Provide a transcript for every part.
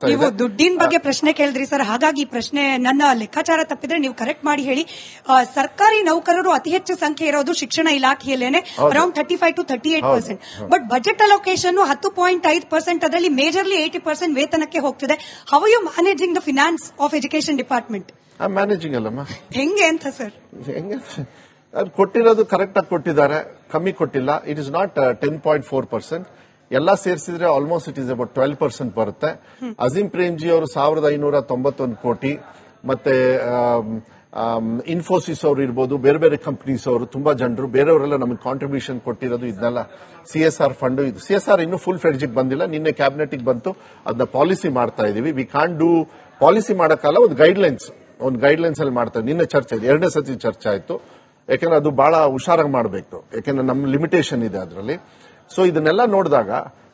ಆಗ್ತಾ ನೀವು ಇದೆ. ದುಡ್ಡಿನ ಬಗ್ಗೆ ಪ್ರಶ್ನೆ ಕೇಳಿದ್ರಿ ಸರ್, ಹಾಗಾಗಿ ಈ ಪ್ರಶ್ನೆ ನನ್ನ ಲೆಕ್ಕಾಚಾರ ತಪ್ಪಿದ್ರೆ ನೀವು ಕರೆಕ್ಟ್ ಮಾಡಿ ಹೇಳಿ. ಸರ್ಕಾರಿ ನೌಕರರು ಅತಿ ಹೆಚ್ಚು ಸಂಖ್ಯೆ ಇರೋದು ಶಿಕ್ಷಣ ಇಲಾಖೆಯಲ್ಲೇನೆ, around 35 to 38%. But budget allocation 10.5%, ಅದರಲ್ಲಿ ಮೇಜರ್ಲಿ 80% ವೇತನಕ್ಕೆ ಹೋಗ್ತಿದೆ. How you managing the finance of education department? Managing ಅಲ್ಲಮ್ಮ, ಹೆಂಗೆ ಅಂತ ಸರ್? ಹೆಂಗೆ ಅದು ಕೊಟ್ಟಿರೋದು ಕರೆಕ್ಟ್ ಆಗಿ ಕೊಟ್ಟಿದ್ದಾರೆ, ಕಮ್ಮಿ ಕೊಟ್ಟಿಲ್ಲ. It is not 10.4%. ಎಲ್ಲ ಸೇರಿಸಿದ್ರೆ ಆಲ್ಮೋಸ್ಟ್ ಇಟ್ ಇಸ್ ಅಬೌಟ್ 12% ಬರುತ್ತೆ. ಅಜೀಂ ಪ್ರೇಮ್ಜಿ ಅವರು 1591 ಕೋಟಿ, ಮತ್ತೆ ಇನ್ಫೋಸಿಸ್ ಅವರು ಇರ್ಬೋದು, ಬೇರೆ ಬೇರೆ ಕಂಪನೀಸ್ ಅವರು, ತುಂಬಾ ಜನರು ಬೇರೆಯವರೆಲ್ಲ ನಮಗೆ ಕಾಂಟ್ರಿಬ್ಯೂಷನ್ ಕೊಟ್ಟಿರೋದು. ಇದನ್ನೆಲ್ಲ CSR ಫಂಡ್, ಇದು CSR ಇನ್ನೂ ಫುಲ್ ಫ್ಲೆಡ್ಜ್ ಬಂದಿಲ್ಲ, ನಿನ್ನೆ ಕ್ಯಾಬಿನೆಟ್ ಬಂತು. ಅದನ್ನ ಪಾಲಿಸಿ ಮಾಡ್ತಾ ಇದೀವಿ. ವಿ ಕಾಂಟ್ ಡೂ ಪಾಲಿಸಿ ಮಾಡಕ್ಕಲ್ಲ, ಒಂದು ಗೈಡ್ಲೈನ್ಸ್ ಅಲ್ಲಿ ಮಾಡ್ತಾ ಇದ್ದೀವಿ. ನಿನ್ನೆ ಚರ್ಚೆ ಇದೆ, 2ನೇ ಸತಿ ಚರ್ಚೆ ಆಯ್ತು. ಯಾಕೆಂದ್ರೆ ಅದು ಬಹಳ ಹುಷಾರಾಗಿ ಮಾಡಬೇಕು, ಯಾಕೆಂದ್ರೆ ನಮ್ಮ ಲಿಮಿಟೇಷನ್ ಇದೆ ಅದರಲ್ಲಿ. ಸೊ ಇದನ್ನೆಲ್ಲ ನೋಡಿದಾಗ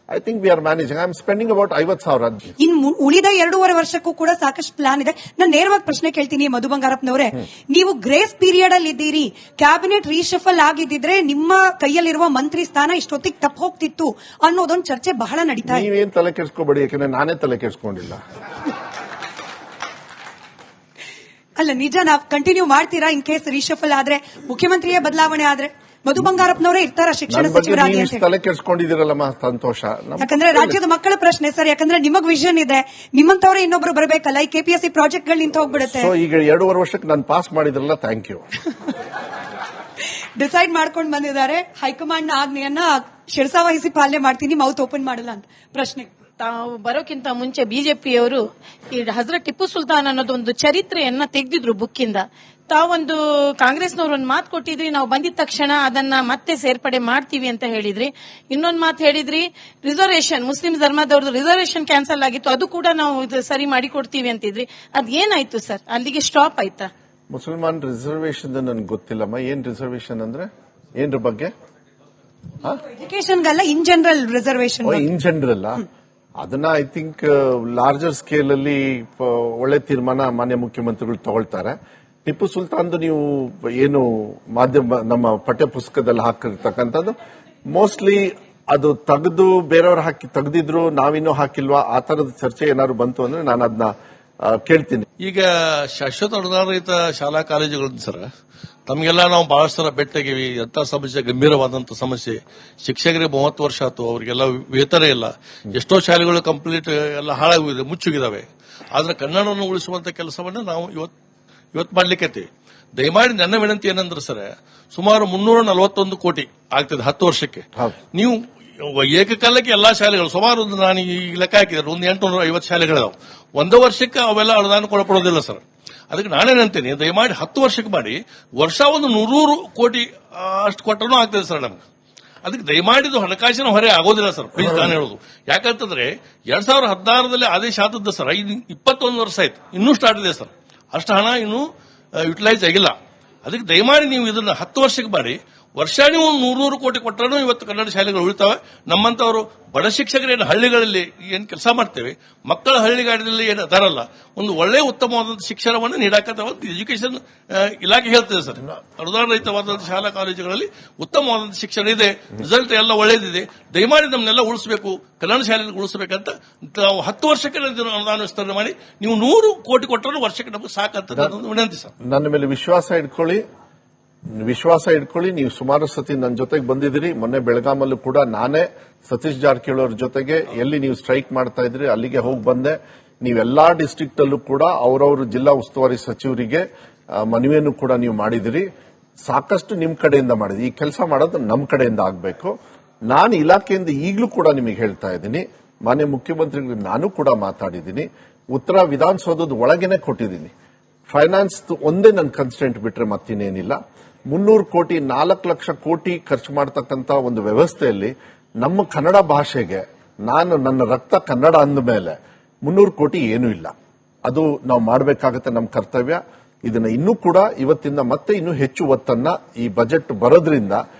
I think we are managing. I am spending about 50,000. ಇನ್ನು ಉಳಿದ 2.5 ವರ್ಷಕ್ಕೂ ಕೂಡ ಸಾಕಷ್ಟು ಪ್ಲಾನ್ ಇದೆ. ನಾನು ನೇರವಾಗಿ ಪ್ರಶ್ನೆ ಕೇಳ್ತೀನಿ ಮಧು ಬಂಗಾರಪ್ಪನವರೇ, ನೀವು ಗ್ರೇಸ್ ಪೀರಿಯಡ್ ಅಲ್ಲಿ ಇದ್ದೀರಿ, ಕ್ಯಾಬಿನೆಟ್ ರೀಶಫಲ್ ಆಗಿದ್ದಿದ್ರೆ ನಿಮ್ಮ ಕೈಯಲ್ಲಿರುವ ಮಂತ್ರಿ ಸ್ಥಾನ ಇಷ್ಟೊತ್ತಿಗೆ ತಪ್ಪು ಹೋಗ್ತಿತ್ತು ಅನ್ನೋದೊಂದು ಚರ್ಚೆ ಬಹಳ ನಡೀತಾ ಇದೆ. ನೀವೇನ್ ತಲೆ ಕೆಡಿಸ್ಕೋಬೇಡಿ, ಯಾಕೆಂದ್ರೆ ನಾನೇ ತಲೆ ಕೆಡಿಸ್ಕೊಂಡಿಲ್ಲ. ಅಲ್ಲ, ನಿಜ, ನಾವು ಕಂಟಿನ್ಯೂ ಮಾಡ್ತೀರಾ ಇನ್ ಕೇಸ್ ರೀಶಫಲ್ ಆದ್ರೆ, ಮುಖ್ಯಮಂತ್ರಿಯೇ ಬದಲಾವಣೆ ಆದ್ರೆ? ಮಧು ಬಂಗಾರಪ್ಪನವರೇ ಇರ್ತಾರ ಶಿಕ್ಷಣ ಸಚಿವರಾಗಿ ಅಂತ? ತಲೆ ಕೆಡಿಸ್ಕೊಂಡಿದ್ದೀರಲ್ಲಮ್ಮ, ಸಂತೋಷ. ಯಾಕಂದ್ರೆ ರಾಜ್ಯದ ಮಕ್ಕಳ ಪ್ರಶ್ನೆ ಸರ್, ಯಾಕಂದ್ರೆ ನಿಮಗ್ ವಿಷನ್ ಇದೆ, ನಿಮ್ಮಂತವರೇ ಇನ್ನೊಬ್ರು ಬರಬೇಕಲ್ಲ. ಈ KPSC ಪ್ರಾಜೆಕ್ಟ್ ಗಳು ನಿಂತು ಹೋಗ್ಬಿಡುತ್ತೆ. ಸೊ ಈಗ 2.5 ವರ್ಷಕ್ಕೆ ನಾನು ಪಾಸ್ ಮಾಡಿದ್ರಲ್ಲ, ಥ್ಯಾಂಕ್ ಯು. ಡಿಸೈಡ್ ಮಾಡ್ಕೊಂಡು ಬಂದಿದ್ದಾರೆ, ಹೈಕಮಾಂಡ್ ನ ಆಜ್ಞೆಯನ್ನ ಶಿರಸಾವಹಿಸಿ ಪಾಲನೆ ಮಾಡ್ತೀನಿ, ಮೌತ್ ಓಪನ್ ಮಾಡಲ್ಲ ಅಂತ. ಪ್ರಶ್ನೆ ತಾವು ಬರೋಕ್ಕಿಂತ ಮುಂಚೆ ಬಿಜೆಪಿಯವರು ಈ ಹಜರತ್ ಟಿಪ್ಪು ಸುಲ್ತಾನ್ ಅನ್ನೋದೊಂದು ಚರಿತ್ರೆಯನ್ನ ತೆಗೆದಿದ್ರು ಬುಕ್ಕಿಂದ. ತಾವೊಂದು ಕಾಂಗ್ರೆಸ್ನವ್ರು ಒಂದು ಮಾತು ಕೊಟ್ಟಿದ್ರಿ, ನಾವು ಬಂದಿದ ತಕ್ಷಣ ಅದನ್ನ ಮತ್ತೆ ಸೇರ್ಪಡೆ ಮಾಡ್ತೀವಿ ಅಂತ ಹೇಳಿದ್ರಿ. ಇನ್ನೊಂದು ಮಾತು ಹೇಳಿದ್ರಿ, ರಿಸರ್ವೇಶನ್, ಮುಸ್ಲಿಂ ಧರ್ಮದವ್ರದ್ದು ರಿಸರ್ವೇಶನ್ ಕ್ಯಾನ್ಸಲ್ ಆಗಿತ್ತು, ಅದು ಕೂಡ ನಾವು ಸರಿ ಮಾಡಿ ಕೊಡ್ತೀವಿ ಅಂತಿದ್ರಿ. ಅದೇನಾಯ್ತು ಸರ್? ಅಲ್ಲಿಗೆ ಸ್ಟಾಪ್ ಆಯ್ತಾ? ಮುಸಲ್ಮಾನ್ ರಿಸರ್ವೇಶನ್ ನನ್ಗೆ ಗೊತ್ತಿಲ್ಲಮ್ಮ. ಏನ್ ರಿಸರ್ವೇಶನ್ ಅಂದ್ರೆ ಏನ್ರ ಬಗ್ಗೆ? ಎಜುಕೇಶನ್ಗಲ್ಲ, in general reservation. In general ಅದನ್ನ ಐ ಥಿಂಕ್ ಲಾರ್ಜರ್ ಸ್ಕೇಲ್ ಅಲ್ಲಿ ಒಳ್ಳೆ ತೀರ್ಮಾನ ಮಾನ್ಯ ಮುಖ್ಯಮಂತ್ರಿಗಳು ತಗೊಳ್ತಾರೆ. ಟಿಪ್ಪು ಸುಲ್ತಾನ್ದು ನೀವು ಏನು ಮಾಧ್ಯಮ ನಮ್ಮ ಪಠ್ಯ ಪುಸ್ತಕದಲ್ಲಿ ಹಾಕಿರ್ತಕ್ಕಂಥದ್ದು ಮೋಸ್ಟ್ಲಿ ಅದು ತೆಗೆದು ಬೇರೆಯವರು ತೆಗೆದಿದ್ರು, ನಾವಿನ್ನೂ ಹಾಕಿಲ್ವಾ, ಆ ತರದ ಚರ್ಚೆ ಏನಾದ್ರು ಬಂತು ಅಂದ್ರೆ ನಾನು ಅದನ್ನ ಕೇಳ್ತೀನಿ. ಈಗ ಶಾಶ್ವತ ಅನುದಾನರಹಿತ ಶಾಲಾ ಕಾಲೇಜುಗಳು ಸರ್, ತಮಗೆಲ್ಲ ನಾವು ಬಹಳಷ್ಟು ಸಲ ಭೇಟಿಯಾಗಿವಿ. ಎಂತ ಸಮಸ್ಯೆ, ಗಂಭೀರವಾದಂತ ಸಮಸ್ಯೆ. ಶಿಕ್ಷಕರಿಗೆ 30 ವರ್ಷ ಆಯ್ತು, ಅವರಿಗೆಲ್ಲ ವೇತನ ಇಲ್ಲ. ಎಷ್ಟೋ ಶಾಲೆಗಳು ಕಂಪ್ಲೀಟ್ ಎಲ್ಲ ಹಾಳಾಗಿದೆ, ಮುಚ್ಚುಗಿದಾವೆ. ಆದ್ರೆ ಕನ್ನಡವನ್ನು ಉಳಿಸುವಂತ ಕೆಲಸವನ್ನ ನಾವು ಇವತ್ತು ಮಾಡ್ಲಿಕ್ಕೆ. ದಯಮಾಡಿ ನನ್ನ ವಿನಂತಿ ಏನಂದ್ರೆ ಸರ್, ಸುಮಾರು 341 ಕೋಟಿ ಆಗ್ತದೆ 10 ವರ್ಷಕ್ಕೆ. ನೀವು ಏಕಕಾಲಕ್ಕೆ ಎಲ್ಲಾ ಶಾಲೆಗಳು ಸುಮಾರು ನಾನು ಈಗ ಲೆಕ್ಕ ಹಾಕಿದ್ರೆ ಒಂದು 850 ಶಾಲೆಗಳಿದಾವೆ. 1 ವರ್ಷಕ್ಕೆ ಅವೆಲ್ಲ ಅನುದಾನ ಕೊಡಪಡೋದಿಲ್ಲ ಸರ್. ಅದಕ್ಕೆ ನಾನೇನಂತೀನಿ, ದಯಮಾಡಿ 10 ವರ್ಷಕ್ಕೆ ಮಾಡಿ, ವರ್ಷ ಒಂದು 100 ಕೋಟಿ ಅಷ್ಟು ಕೊಟ್ಟರೂ ಆಗ್ತದೆ ಸರ್ ನಮ್ಗೆ. ಅದಕ್ಕೆ ದಯಮಾಡಿದು ಹಣಕಾಸಿನ ಹೊರೆ ಆಗೋದಿಲ್ಲ ಸರ್, ಪ್ಲೀಸ್ ನಾನು ಹೇಳೋದು. ಯಾಕಂತಂದ್ರೆ 2016ರಲ್ಲಿ ಆದೇಶ ಆದದ್ದು ಸರ್, 21 ವರ್ಷ ಆಯ್ತು, ಇನ್ನೂ ಸ್ಟಾರ್ಟ್ ಇದೆ ಸರ್. ಅಷ್ಟು ಹಣ ಇನ್ನೂ ಯುಟಿಲೈಸ್ ಆಗಿಲ್ಲ. ಅದಕ್ಕೆ ದಯಮಾಡಿ ನೀವು ಇದನ್ನ 10 ವರ್ಷಕ್ಕೆ ಮಾಡಿ, ವರ್ಷ ನೀವು 100 ಕೋಟಿ ಕೊಟ್ಟರೂ ಇವತ್ತು ಕನ್ನಡ ಶಾಲೆಗಳು ಉಳಿತಾವೆ. ನಮ್ಮಂತವರು ಬಡ ಶಿಕ್ಷಕರೇನು ಹಳ್ಳಿಗಳಲ್ಲಿ ಏನ್ ಕೆಲಸ ಮಾಡ್ತೇವೆ, ಮಕ್ಕಳ ಹಳ್ಳಿಗಾಡಿನಲ್ಲಿ ಏನು ಅದಾರಲ್ಲ, ಒಂದು ಒಳ್ಳೆ ಉತ್ತಮವಾದಂತಹ ಶಿಕ್ಷಣವನ್ನು ನೀಡಾಕತ್ತ ಎಜುಕೇಶನ್ ಇಲಾಖೆ ಹೇಳ್ತದೆ ಸರ್. ಅನುದಾನರಹಿತವಾದಂತಹ ಶಾಲಾ ಕಾಲೇಜುಗಳಲ್ಲಿ ಉತ್ತಮವಾದಂತಹ ಶಿಕ್ಷಣ ಇದೆ, ರಿಸಲ್ಟ್ ಎಲ್ಲ ಒಳ್ಳೇದಿದೆ. ದಯಮಾಡಿ ನಮ್ಮನ್ನೆಲ್ಲ ಉಳಿಸಬೇಕು, ಕನ್ನಡ ಶಾಲೆಗಳು ಉಳಿಸಬೇಕಂತ ನಾವು 10 ವರ್ಷಕ್ಕೆ ಅನುದಾನ ವಿಸ್ತರಣೆ ಮಾಡಿ, ನೀವು 100 ಕೋಟಿ ಕೊಟ್ಟರೂ ವರ್ಷಕ್ಕೆ ನಮಗೆ ಸಾಕಂತ ವಿನಂತಿ ಸರ್. ನನ್ನ ಮೇಲೆ ವಿಶ್ವಾಸ ಇಟ್ಕೊಳ್ಳಿ. ನೀವು ಸುಮಾರು ಸತಿ ನನ್ನ ಜೊತೆಗೆ ಬಂದಿದ್ದೀರಿ. ಮೊನ್ನೆ ಬೆಳಗಾಮಲ್ಲೂ ಕೂಡ ನಾನೇ ಸತೀಶ್ ಜಾರಕಿಹೊಳಿ ಅವ್ರ ಜೊತೆಗೆ ಎಲ್ಲಿ ನೀವು ಸ್ಟ್ರೈಕ್ ಮಾಡ್ತಾ ಇದ್ರಿ ಅಲ್ಲಿಗೆ ಹೋಗಿ ಬಂದೆ. ನೀವೆಲ್ಲಾ ಡಿಸ್ಟ್ರಿಕ್ಟ್ ಅಲ್ಲೂ ಕೂಡ ಅವರವರು ಜಿಲ್ಲಾ ಉಸ್ತುವಾರಿ ಸಚಿವರಿಗೆ ಮನವಿಯನ್ನು ಕೂಡ ನೀವು ಮಾಡಿದಿರಿ. ಸಾಕಷ್ಟು ನಿಮ್ ಕಡೆಯಿಂದ ಮಾಡಿದ್ರಿ. ಈ ಕೆಲಸ ಮಾಡೋದು ನಮ್ಮ ಕಡೆಯಿಂದ ಆಗಬೇಕು. ನಾನು ಇಲಾಖೆಯಿಂದ ಈಗಲೂ ಕೂಡ ನಿಮಗೆ ಹೇಳ್ತಾ ಇದ್ದೀನಿ, ಮಾನ್ಯ ಮುಖ್ಯಮಂತ್ರಿಗಳಿಗೆ ನಾನು ಕೂಡ ಮಾತಾಡಿದ್ದೀನಿ. ಉತ್ತರ ವಿಧಾನಸೌಧದ ಒಳಗೇನೆ ಕೊಟ್ಟಿದ್ದೀನಿ. ಫೈನಾನ್ಸ್ ಒಂದೇ ನನ್ನ ಕನ್ಸ್ಟೆಂಟ್ ಬಿಟ್ರೆ ಮತ್ತಿನ್ನೇನಿಲ್ಲ. 300 ಕೋಟಿ 4 ಲಕ್ಷ ಕೋಟಿ ಖರ್ಚು ಮಾಡತಕ್ಕಂತ ಒಂದು ವ್ಯವಸ್ಥೆಯಲ್ಲಿ ನಮ್ಮ ಕನ್ನಡ ಭಾಷೆಗೆ ನನ್ನ ರಕ್ತ ಕನ್ನಡ ಅಂದ ಮೇಲೆ 300 ಕೋಟಿ ಏನೂ ಇಲ್ಲ. ಅದು ನಾವು ಮಾಡಬೇಕಾಗತ್ತೆ, ನಮ್ಮ ಕರ್ತವ್ಯ. ಇದನ್ನ ಇನ್ನೂ ಕೂಡ ಇವತ್ತಿಂದ ಮತ್ತೆ ಇನ್ನೂ ಹೆಚ್ಚು ಒತ್ತನ್ನ ಈ ಬಜೆಟ್ ಬರೋದ್ರಿಂದ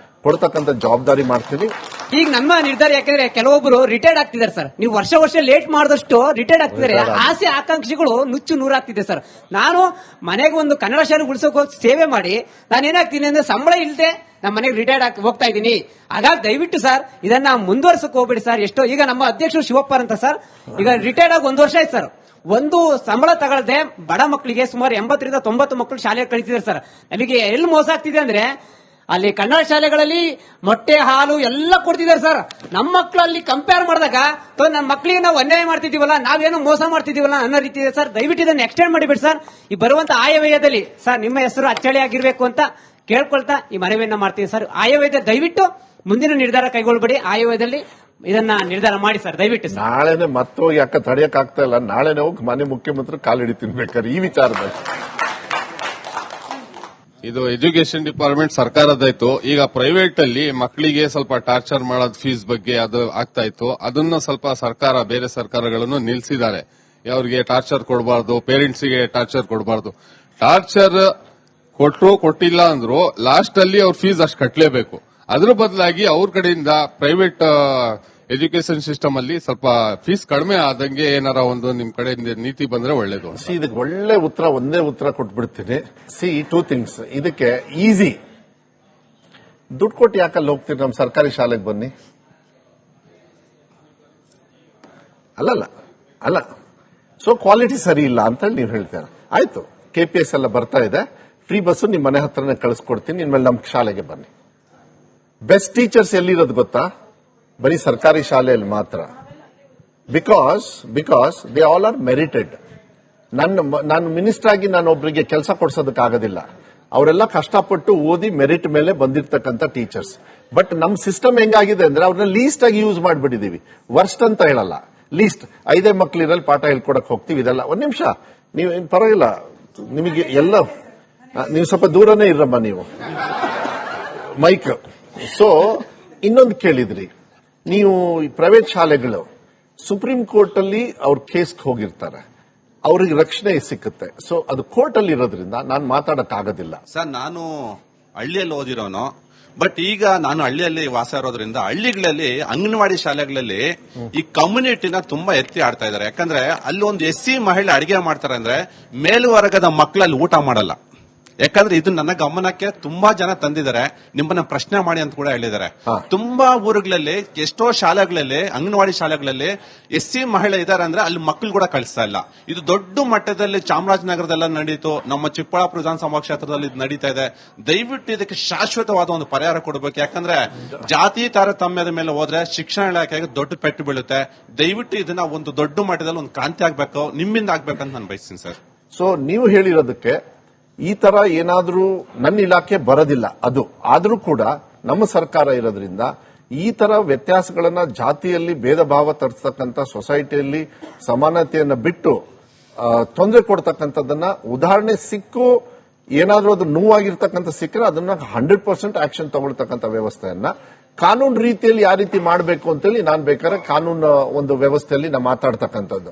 ಕೊಡ್ತಕ್ಕಂಥ ಜವಾಬ್ದಾರಿ ಮಾಡ್ತೀನಿ. ಈಗ ನಮ್ಮ ನಿರ್ಧಾರ ಯಾಕಂದ್ರೆ ಕೆಲವೊಬ್ರು ರಿಟೈರ್ಡ್ ಆಗ್ತಿದ್ದಾರೆ ಸರ್. ನೀವು ವರ್ಷ ಲೇಟ್ ಮಾಡಿದಷ್ಟು ರಿಟೈರ್ಡ್ ಆಗ್ತಿದ್ದಾರೆ. ಆಸೆ ಆಕಾಂಕ್ಷಿಗಳು ನುಚ್ಚು ನೂರಾಗ್ತಿದೆ ಸರ್. ನಾನು ಮನೆಗೆ ಒಂದು ಕನ್ನಡ ಶಾಲೆ ಉಳಿಸೋಕೆ ಹೋಗಿ ಸೇವೆ ಮಾಡಿ ನಾನೇನಾಗ್ತೀನಿ ಅಂದ್ರೆ ಸಂಬಳ ಇಲ್ಲದೆ ನಮ್ಮ ಮನೆಗೆ ರಿಟೈರ್ಡ್ ಹೋಗ್ತಾ ಇದ್ದೀನಿ. ಹಾಗಾಗಿ ದಯವಿಟ್ಟು ಸರ್ ಇದನ್ನ ಮುಂದುವರ್ಸಕ್ ಹೋಗ್ಬೇಡಿ ಸರ್. ಎಷ್ಟೋ ಈಗ ನಮ್ಮ ಅಧ್ಯಕ್ಷರು ಶಿವಪ್ಪ ಅಂತ ಸರ್, ಈಗ ರಿಟೈರ್ಡ್ ಆಗಿ 1 ವರ್ಷ ಆಯ್ತು ಸರ್. ಒಂದು ಸಂಬಳ ತಗೊಳ್ಳದೆ ಬಡ ಮಕ್ಕಳಿಗೆ ಸುಮಾರು 80 ರಿಂದ 90 ಮಕ್ಕಳು ಶಾಲೆಗೆ ಕಳಿಸಿದ್ದಾರೆ ಸರ್. ನಮಗೆ ಎಲ್ಲಿ ಮೋಸ ಆಗ್ತಿದೆ ಅಂದ್ರೆ ಅಲ್ಲಿ ಕನ್ನಡ ಶಾಲೆಗಳಲ್ಲಿ ಮೊಟ್ಟೆ ಹಾಲು ಎಲ್ಲ ಕೊಡ್ತಿದ್ದಾರೆ ಸರ್. ನಮ್ಮ ಮಕ್ಕಳು ಅಲ್ಲಿ ಕಂಪೇರ್ ಮಾಡಿದಾಗ ನಮ್ಮ ಮಕ್ಕಳಿಗೆ ನಾವು ಅನ್ಯಾಯ ಮಾಡ್ತಿದೀವಲ್ಲ, ನಾವೇನು ಮೋಸ ಮಾಡ್ತಿದೀವಲ್ಲ ಅನ್ನೋ ರೀತಿ ಇದೆ ಸರ್. ದಯವಿಟ್ಟು ಇದನ್ನು ಎಕ್ಸ್ಟೆಂಡ್ ಮಾಡಿಬಿಡಿ ಸರ್. ಈ ಬರುವಂತ ಆಯವ್ಯಯದಲ್ಲಿ ಸರ್ ನಿಮ್ಮ ಹೆಸರು ಅಚ್ಚಳಿ ಆಗಿರ್ಬೇಕು ಅಂತ ಕೇಳ್ಕೊಳ್ತಾ ಈ ಮನವಿಯನ್ನ ಮಾಡ್ತೀನಿ ಸರ್. ಆಯವ್ಯಯ ದಯವಿಟ್ಟು ಮುಂದಿನ ನಿರ್ಧಾರ ಕೈಗೊಳ್ಳಬೇಡಿ. ಆಯವ್ಯಯದಲ್ಲಿ ಇದನ್ನ ನಿರ್ಧಾರ ಮಾಡಿ ಸರ್ ದಯವಿಟ್ಟು. ನಾಳೆನೆ ಮತ್ತೋಗಿ ಯಾಕೆ ತಡೆಯಕ್ ಆಗ್ತಾ ಇಲ್ಲ, ನಾಳೆನೆ ಹೋಗಿ ಮನೆ ಮುಖ್ಯಮಂತ್ರಿ ಕಾಲಿಡಿ ತಿನ್ಬೇಕಾದ್ರೆ ಈ ವಿಚಾರದಲ್ಲಿ. ಇದು ಎಜುಕೇಶನ್ ಡಿಪಾರ್ಟ್ಮೆಂಟ್ ಸರ್ಕಾರದಾಯ್ತು. ಈಗ ಪ್ರೈವೇಟ್ ಅಲ್ಲಿ ಮಕ್ಕಳಿಗೆ ಸ್ವಲ್ಪ ಟಾರ್ಚರ್ ಮಾಡೋದು ಫೀಸ್ ಬಗ್ಗೆ ಅದು ಆಗ್ತಾ ಇತ್ತು. ಅದನ್ನ ಸ್ವಲ್ಪ ಸರ್ಕಾರ ಬೇರೆ ಸರ್ಕಾರಗಳನ್ನು ನಿಲ್ಲಿಸಿದ್ದಾರೆ. ಅವ್ರಿಗೆ ಟಾರ್ಚರ್ ಕೊಡಬಾರ್ದು, ಪೇರೆಂಟ್ಸ್ಗೆ ಟಾರ್ಚರ್ ಕೊಡಬಾರ್ದು. ಟಾರ್ಚರ್ ಕೊಟ್ಟರು ಕೊಟ್ಟಿಲ್ಲ ಅಂದ್ರು ಲಾಸ್ಟ್ ಅಲ್ಲಿ ಅವ್ರ ಫೀಸ್ ಅಷ್ಟು ಕಟ್ಟಲೇಬೇಕು. ಅದ್ರ ಬದಲಾಗಿ ಅವ್ರ ಕಡೆಯಿಂದ ಪ್ರೈವೇಟ್ ಎಜುಕೇಶನ್ ಸಿಸ್ಟಮ್ ಅಲ್ಲಿ ಸ್ವಲ್ಪ ಫೀಸ್ ಕಡಿಮೆ ಆದಂಗೆ ಏನಾರ ಒಂದು ನಿಮ್ ಕಡೆಯಿಂದ ನೀತಿ ಬಂದ್ರೆ ಒಳ್ಳೇದು. ಇದಕ್ಕೆ ಒಳ್ಳೆ ಉತ್ತರ, ಒಂದೇ ಉತ್ತರ ಕೊಟ್ಬಿಡ್ತೀನಿ. 2 ಥಿಂಗ್ಸ್ ಇದಕ್ಕೆ ಈಸಿ. ದುಡ್ಡು ಕೊಟ್ಟು ಯಾಕಲ್ಲಿ ಹೋಗ್ತೀರಿ? ನಮ್ಮ ಸರ್ಕಾರಿ ಶಾಲೆಗೆ ಬನ್ನಿ. ಅಲ್ಲ ಸೊ ಕ್ವಾಲಿಟಿ ಸರಿ ಇಲ್ಲ ಅಂತ ಹೇಳಿ ನೀವು ಹೇಳ್ತೀರ. ಆಯ್ತು, KPS ಎಲ್ಲ ಬರ್ತಾ ಇದೆ, ಫ್ರೀ ಬಸ್ ನಿಮ್ ಮನೆ ಹತ್ರನೇ ಕಳಿಸ್ಕೊಡ್ತೀನಿ, ಇನ್ಮೇಲೆ ನಮ್ಮ ಶಾಲೆಗೆ ಬನ್ನಿ. ಬೆಸ್ಟ್ ಟೀಚರ್ಸ್ ಎಲ್ಲಿರೋದು ಗೊತ್ತಾ? ಬರೀ ಸರ್ಕಾರಿ ಶಾಲೆಯಲ್ಲಿ ಮಾತ್ರ. Because they all are merited. ನಾನು ಮಿನಿಸ್ಟರ್ ಆಗಿ ನಾನು ಒಬ್ಬರಿಗೆ ಕೆಲಸ ಕೊಡ್ಸೋದಕ್ಕಾಗೋದಿಲ್ಲ. ಅವರೆಲ್ಲ ಕಷ್ಟಪಟ್ಟು ಓದಿ ಮೆರಿಟ್ ಮೇಲೆ ಬಂದಿರತಕ್ಕಂಥ ಟೀಚರ್ಸ್. ಬಟ್ ನಮ್ ಸಿಸ್ಟಮ್ ಹೆಂಗಾಗಿದೆ ಅಂದ್ರೆ ಅವ್ರನ್ನ ಲೀಸ್ಟ್ ಆಗಿ ಯೂಸ್ ಮಾಡ್ಬಿಟ್ಟಿದೀವಿ. ವರ್ಸ್ಟ್ ಅಂತ ಹೇಳಲ್ಲ, ಲೀಸ್ಟ್ 5 ಮಕ್ಕಳಿರಲ್ಲಿ ಪಾಠ ಹೇಳ್ಕೊಡಕ್ ಹೋಗ್ತೀವಿ. ಇದೆಲ್ಲ ಒಂದ್ ನಿಮಿಷ, ನೀವು ಪರವಾಗಿಲ್ಲ, ನಿಮಗೆ ಎಲ್ಲ ನೀವು ಸ್ವಲ್ಪ ದೂರನೇ ಇರಮ್ಮ ನೀವು ಮೈಕ್. ಸೊ ಇನ್ನೊಂದು ಕೇಳಿದ್ರಿ ನೀವು, ಪ್ರೈವೇಟ್ ಶಾಲೆಗಳು ಸುಪ್ರೀಂ ಕೋರ್ಟ್ ಅಲ್ಲಿ ಅವ್ರ ಕೇಸ್ಗೆ ಹೋಗಿರ್ತಾರೆ, ಅವ್ರಿಗೆ ರಕ್ಷಣೆ ಸಿಕ್ಕುತ್ತೆ. ಸೊ ಅದು ಕೋರ್ಟ್ ಅಲ್ಲಿ ಇರೋದ್ರಿಂದ ನಾನು ಮಾತಾಡಕ್ ಆಗೋದಿಲ್ಲ ಸರ್. ನಾನು ಹಳ್ಳಿಯಲ್ಲಿ ಓದಿರೋನು, ಬಟ್ ಈಗ ನಾನು ಹಳ್ಳಿಯಲ್ಲಿ ವಾಸ ಇರೋದ್ರಿಂದ ಹಳ್ಳಿಗಳಲ್ಲಿ ಅಂಗನವಾಡಿ ಶಾಲೆಗಳಲ್ಲಿ ಈ ಕಮ್ಯುನಿಟಿನ ತುಂಬಾ ಎತ್ತಿ ಆಡ್ತಾ ಇದ್ದಾರೆ. ಯಾಕಂದ್ರೆ ಅಲ್ಲಿ ಒಂದು SC ಮಹಿಳೆ ಅಡಿಗೆ ಮಾಡ್ತಾರೆ ಅಂದ್ರೆ ಮೇಲ್ವರ್ಗದ ಮಕ್ಕಳಲ್ಲಿ ಊಟ ಮಾಡಲ್ಲ. ಯಾಕಂದ್ರೆ ಇದು ನನ್ನ ಗಮನಕ್ಕೆ ತುಂಬಾ ಜನ ತಂದಿದ್ದಾರೆ, ನಿಮ್ಮನ್ನ ಪ್ರಶ್ನೆ ಮಾಡಿ ಅಂತ ಕೂಡ ಹೇಳಿದ್ದಾರೆ. ತುಂಬಾ ಊರುಗಳಲ್ಲಿ ಎಷ್ಟೋ ಶಾಲೆಗಳಲ್ಲಿ ಅಂಗನವಾಡಿ ಶಾಲೆಗಳಲ್ಲಿ SC ಮಹಿಳೆ ಇದಾರೆ ಅಂದ್ರೆ ಅಲ್ಲಿ ಮಕ್ಕಳು ಕೂಡ ಕಳಿಸ್ತಾ ಇಲ್ಲ. ಇದು ದೊಡ್ಡ ಮಟ್ಟದಲ್ಲಿ ಚಾಮರಾಜನಗರದೆಲ್ಲ ನಡೀತು, ನಮ್ಮ ಚಿಕ್ಕಬಳ್ಳಾಪುರ ವಿಧಾನಸಭಾ ಕ್ಷೇತ್ರದಲ್ಲಿ ಇದು ನಡೀತಾ ಇದೆ. ದಯವಿಟ್ಟು ಇದಕ್ಕೆ ಶಾಶ್ವತವಾದ ಒಂದು ಪರಿಹಾರ ಕೊಡಬೇಕು. ಯಾಕಂದ್ರೆ ಜಾತಿ ತಾರತಮ್ಯದ ಮೇಲೆ ಹೋದ್ರೆ ಶಿಕ್ಷಣ ಇಲಾಖೆಗೆ ದೊಡ್ಡ ಪೆಟ್ಟು ಬೀಳುತ್ತೆ. ದಯವಿಟ್ಟು ಇದನ್ನ ಒಂದು ದೊಡ್ಡ ಮಟ್ಟದಲ್ಲಿ ಒಂದು ಕ್ರಾಂತಿ ಆಗ್ಬೇಕು, ನಿಮ್ಮಿಂದ ಆಗ್ಬೇಕಂತ ನಾನು ಬಯಸ್ತೀನಿ ಸರ್. ಸೊ ನೀವು ಹೇಳಿರೋದಕ್ಕೆ ಈ ತರ ಏನಾದ್ರೂ ನನ್ನ ಇಲಾಖೆ ಬರೋದಿಲ್ಲ, ಅದು ಆದ್ರೂ ಕೂಡ ನಮ್ಮ ಸರ್ಕಾರ ಇರೋದ್ರಿಂದ ಈ ತರ ವ್ಯತ್ಯಾಸಗಳನ್ನ, ಜಾತಿಯಲ್ಲಿ ಭೇದ ಭಾವ ತರಿಸ್ತಕ್ಕಂಥ, ಸೊಸೈಟಿಯಲ್ಲಿ ಸಮಾನತೆಯನ್ನ ಬಿಟ್ಟು ತೊಂದರೆ ಕೊಡ್ತಕ್ಕಂಥದ್ದನ್ನ, ಉದಾಹರಣೆ ಸಿಕ್ಕು ಏನಾದ್ರೂ ಅದು ನೋವಾಗಿರ್ತಕ್ಕಂಥ ಸಿಕ್ಕರೆ ಅದನ್ನ 100% ಆಕ್ಷನ್ ತಗೊಳ್ತಕ್ಕಂಥ ವ್ಯವಸ್ಥೆಯನ್ನ ಕಾನೂನು ರೀತಿಯಲ್ಲಿ ಯಾವ ರೀತಿ ಮಾಡಬೇಕು ಅಂತೇಳಿ ನಾನು ಬೇಕಾದ್ರೆ ಕಾನೂನು ಒಂದು ವ್ಯವಸ್ಥೆಯಲ್ಲಿ ನಾ ಮಾತಾಡ್ತಕ್ಕಂಥದ್ದು.